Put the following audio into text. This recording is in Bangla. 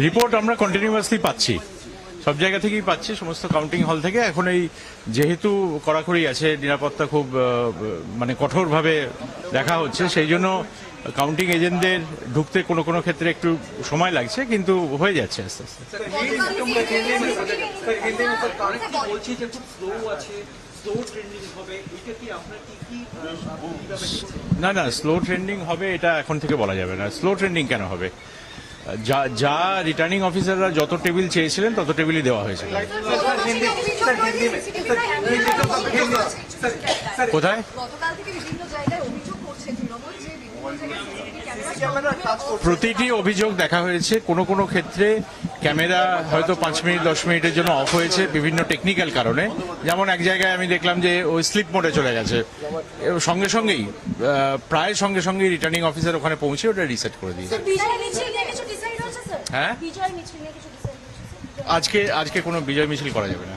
রিপোর্ট আমরা কন্টিনিউয়াসলি পাচ্ছি, সব জায়গা থেকেই পাচ্ছি, সমস্ত কাউন্টিং হল থেকে। এখন এই যেহেতু কড়াকড়ি আছে, নিরাপত্তা খুব মানে কঠোরভাবে দেখা হচ্ছে, সেই জন্য কাউন্টিং এজেন্টদের ঢুকতে কোনো কোনো ক্ষেত্রে একটু সময় লাগছে, কিন্তু হয়ে যাচ্ছে আস্তে আস্তে। না না, স্লো ট্রেন্ডিং হবে এটা এখন থেকে বলা যাবে না। স্লো ট্রেন্ডিং কেন হবে? যা যা রিটার্নিং অফিসাররা যত টেবিল চেয়েছিলেন তত টেবিলই দেওয়া হয়েছিল। কোথায়? প্রতিটি অভিযোগ দেখা হয়েছে। কোনো কোনো ক্ষেত্রে ক্যামেরা হয়তো 5 মিনিট 10 মিনিটের জন্য অফ হয়েছে বিভিন্ন টেকনিক্যাল কারণে। যেমন এক জায়গায় আমি দেখলাম যে ওই স্লিপ মোডে চলে গেছে, সঙ্গে সঙ্গেই প্রায় সঙ্গে সঙ্গেই রিটার্নিং অফিসার ওখানে পৌঁছে ওটা রিসেট করে দিয়েছে। হ্যাঁ, আজকে কোনো বিজয় মিছিল করা যাবে না।